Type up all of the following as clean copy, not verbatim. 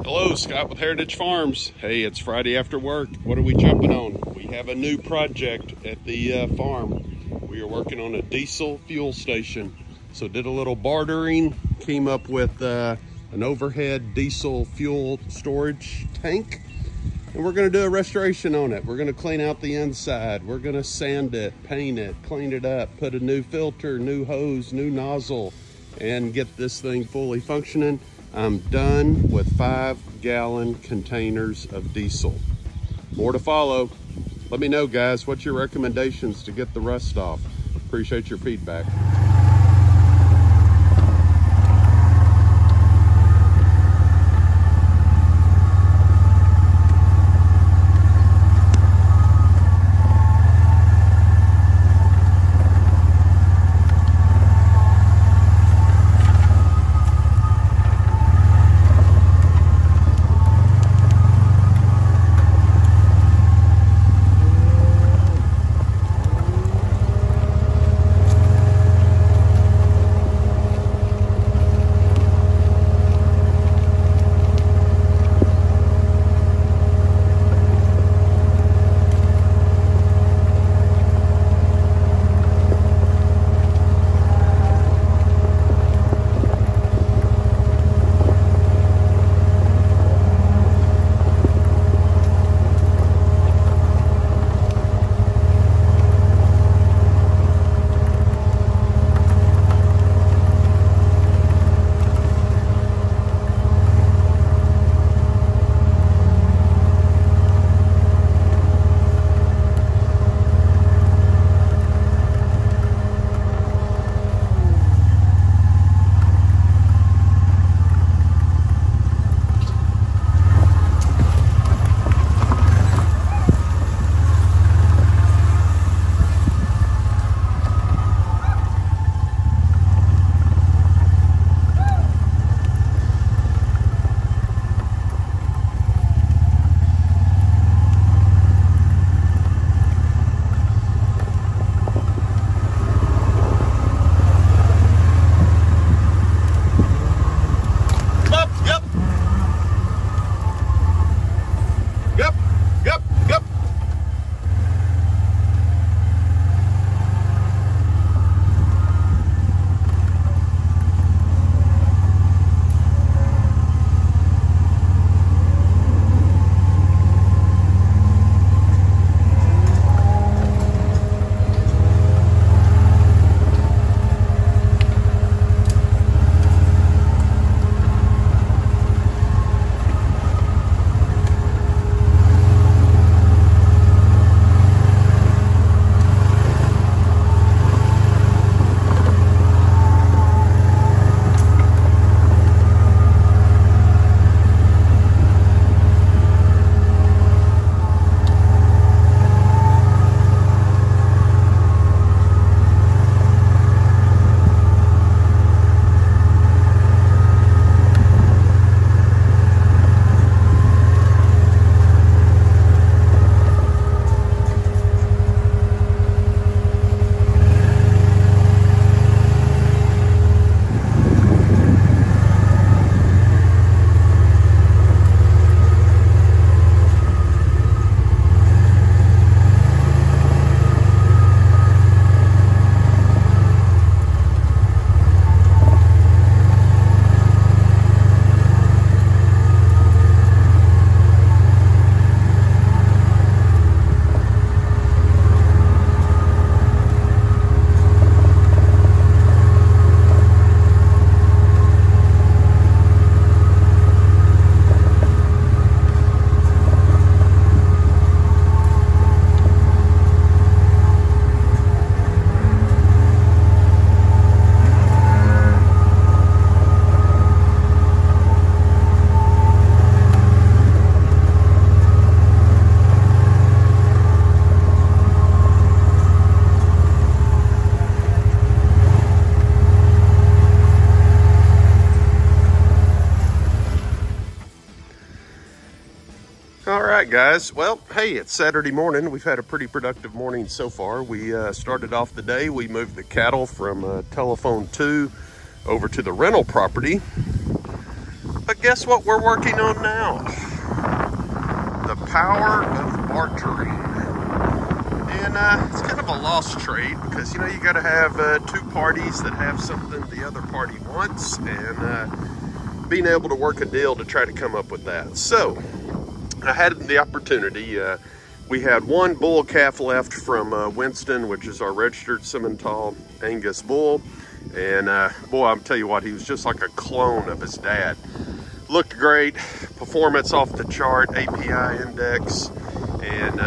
Hello, Scott with Heritage Farms. Hey, it's Friday after work. What are we jumping on? We have a new project at the farm. We are working on a diesel fuel station. So did a little bartering, came up with an overhead diesel fuel storage tank. And we're gonna do a restoration on it. We're gonna clean out the inside. We're gonna sand it, paint it, clean it up, put a new filter, new hose, new nozzle, and get this thing fully functioning. I'm done with 5-gallon containers of diesel. More to follow. Let me know, guys, what's your recommendations to get the rust off? Appreciate your feedback. All right, guys. Well, hey, it's Saturday morning. We've had a pretty productive morning so far. We started off the day. We moved the cattle from telephone 2 over to the rental property. But guess what we're working on now? The power of bartering. And it's kind of a lost trade because, you know, you got to have two parties that have something the other party wants, and being able to work a deal to try to come up with that. So I had the opportunity. We had one bull calf left from Winston, which is our registered Sim-Angus bull. And boy, I'll tell you what, he was just like a clone of his dad. Looked great, performance off the chart, API index and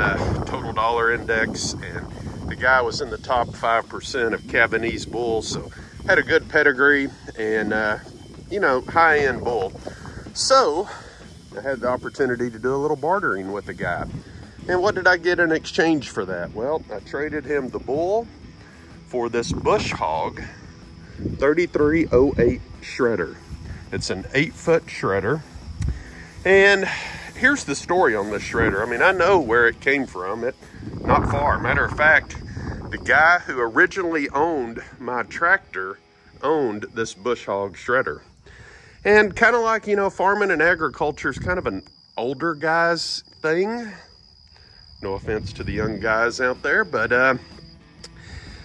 total dollar index. And the guy was in the top 5% of Cabinese bulls, so had a good pedigree and, you know, high-end bull. So I had the opportunity to do a little bartering with the guy. And what did I get in exchange for that? Well, I traded him the bull for this Bush Hog 3308 shredder. It's an 8-foot shredder. And here's the story on this shredder. I mean, I know where it came from. Not far. Matter of fact, the guy who originally owned my tractor owned this Bush Hog shredder. And kind of like, you know, farming and agriculture is kind of an older guy's thing. No offense to the young guys out there, but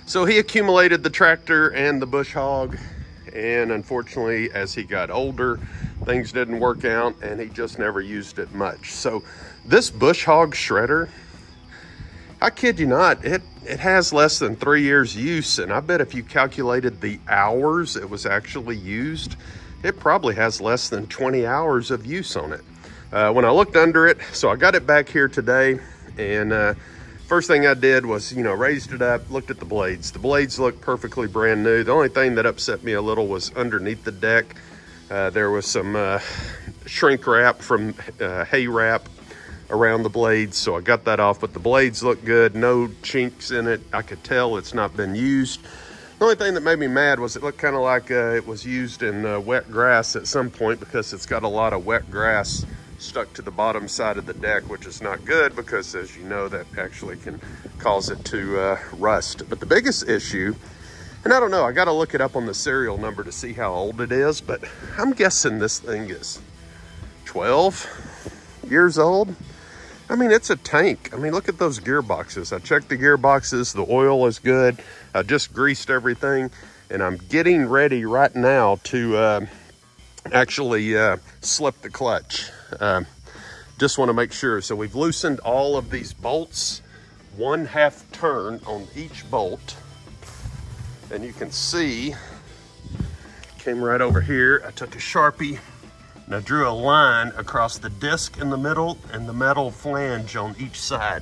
so he accumulated the tractor and the Bush Hog, and unfortunately, as he got older, things didn't work out, and he just never used it much. So this Bush Hog shredder, I kid you not, it has less than 3 years use, and I bet if you calculated the hours it was actually used, it probably has less than 20 hours of use on it. When I looked under it, so I got it back here today, and first thing I did was, you know, raised it up, looked at the blades. The blades looked perfectly brand new. The only thing that upset me a little was underneath the deck. There was some shrink wrap from hay wrap around the blades, so I got that off, but the blades look good, no chinks in it. I could tell it's not been used. The only thing that made me mad was it looked kind of like it was used in wet grass at some point, because it's got a lot of wet grass stuck to the bottom side of the deck, which is not good because, as you know, that actually can cause it to rust. But the biggest issue, and I don't know, I got to look it up on the serial number to see how old it is, but I'm guessing this thing is 12 years old. I mean, it's a tank. I mean, look at those gearboxes. I checked the gearboxes. The oil is good. I just greased everything, and I'm getting ready right now to actually slip the clutch. Just want to make sure. So we've loosened all of these bolts, 1/2 turn on each bolt, and you can see, came right over here. I took a Sharpie and I drew a line across the disc in the middle and the metal flange on each side.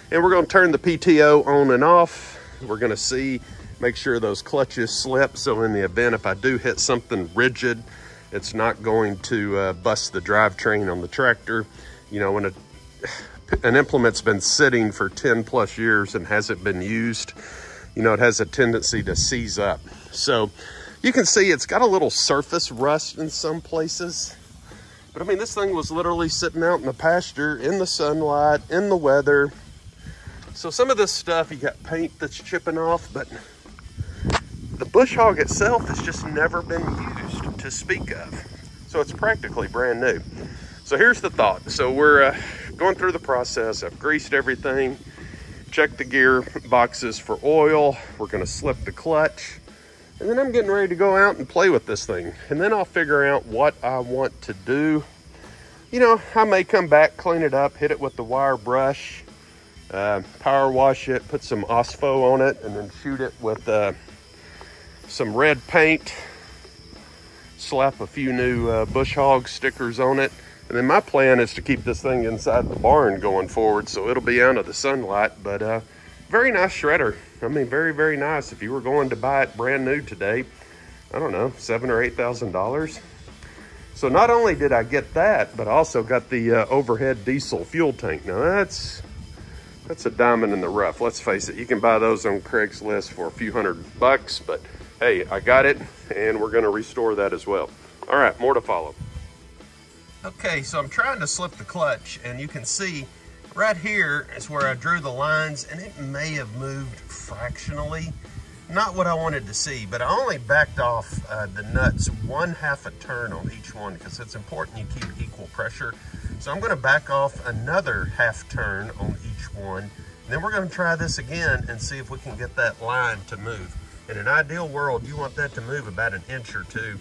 And we're going to turn the PTO on and off. We're going to see, make sure those clutches slip, so in the event if I do hit something rigid, it's not going to bust the drivetrain on the tractor. You know, when an implement's been sitting for 10 plus years and hasn't been used, you know, it has a tendency to seize up. So you can see it's got a little surface rust in some places. But I mean, this thing was literally sitting out in the pasture, in the sunlight, in the weather. So some of this stuff, you got paint that's chipping off, but the Bush Hog itself has just never been used to speak of. So it's practically brand new. So here's the thought. So we're going through the process. I've greased everything, checked the gear boxes for oil. We're gonna slip the clutch. And then I'm getting ready to go out and play with this thing. And then I'll figure out what I want to do. You know, I may come back, clean it up, hit it with the wire brush, power wash it, put some Ospo on it, and then shoot it with some red paint, slap a few new Bush Hog stickers on it. And then my plan is to keep this thing inside the barn going forward, so it'll be out of the sunlight. But very nice shredder. I mean, very, very nice. If you were going to buy it brand new today, I don't know, $7,000 or $8,000. So not only did I get that, but I also got the overhead diesel fuel tank. Now that's a diamond in the rough. Let's face it, you can buy those on Craigslist for a few $100, but hey, I got it, and we're gonna restore that as well. All right, more to follow. Okay, so I'm trying to slip the clutch, and you can see right here is where I drew the lines, and it may have moved fractionally. not what I wanted to see, but I only backed off the nuts 1/2 a turn on each one because it's important you keep equal pressure. So I'm going to back off another 1/2 turn on each one. And then we're going to try this again and see if we can get that line to move. In an ideal world, you want that to move about 1 inch or 2.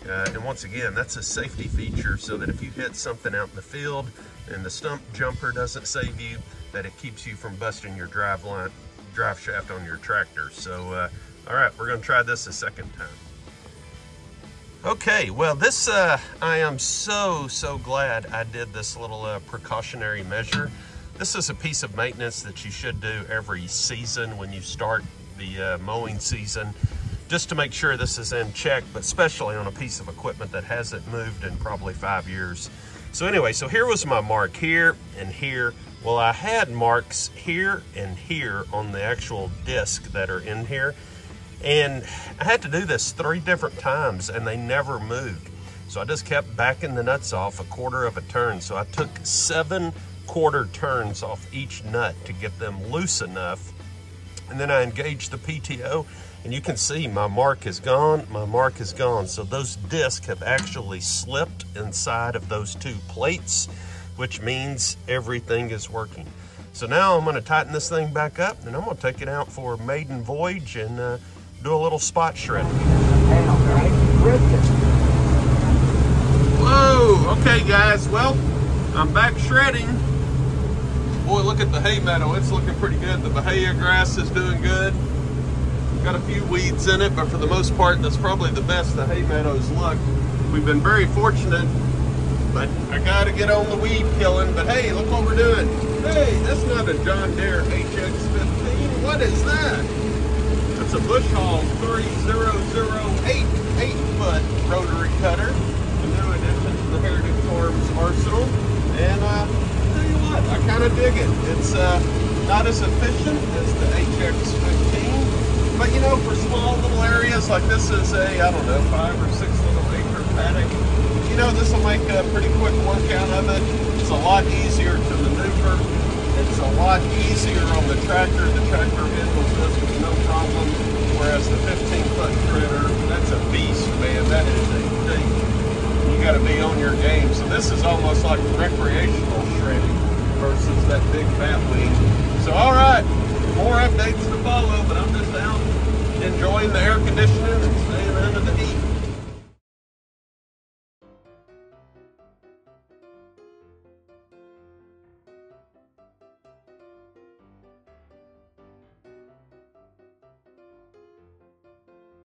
And once again, that's a safety feature so that if you hit something out in the field and the stump jumper doesn't save you, that it keeps you from busting your drive shaft on your tractor. So, all right, we're gonna try this a second time. Okay, well this, I am so glad I did this little precautionary measure. This is a piece of maintenance that you should do every season when you start the mowing season, just to make sure this is in check, but especially on a piece of equipment that hasn't moved in probably 5 years. So anyway, so here was my mark here and here. Well, I had marks here and here on the actual disc that are in here. And I had to do this 3 different times and they never moved. So I just kept backing the nuts off 1/4 of a turn. So I took 7 1/4 turns off each nut to get them loose enough. And then I engaged the PTO and you can see my mark is gone, my mark is gone. So those discs have actually slipped inside of those 2 plates, which means everything is working. So now I'm gonna tighten this thing back up and I'm gonna take it out for a maiden voyage and do a little spot shred. Whoa, okay guys, well, I'm back shredding. Boy, look at the hay meadow, it's looking pretty good. The Bahia grass is doing good. Got a few weeds in it, but for the most part, that's probably the best the hay meadows look. We've been very fortunate, but I gotta get on the weed killing. But hey, look what we're doing. Hey, that's not a John Deere HX15. What is that? It's a Bush Hog 3008 8-foot rotary cutter. A new addition to the Heritage Farms arsenal. And I'll tell you what, I kind of dig it. It's not as efficient as the HX15, but you know, for small little areas like this is a, I don't know, 5 or 6 little acre paddock, you know, this will make a pretty quick workout of it. It's a lot easier to maneuver. It's a lot easier on the tractor. The tractor handles this with no problem, whereas the 15-foot critter, that's a beast, man. That is a thing. You got to be on your game. So this is almost like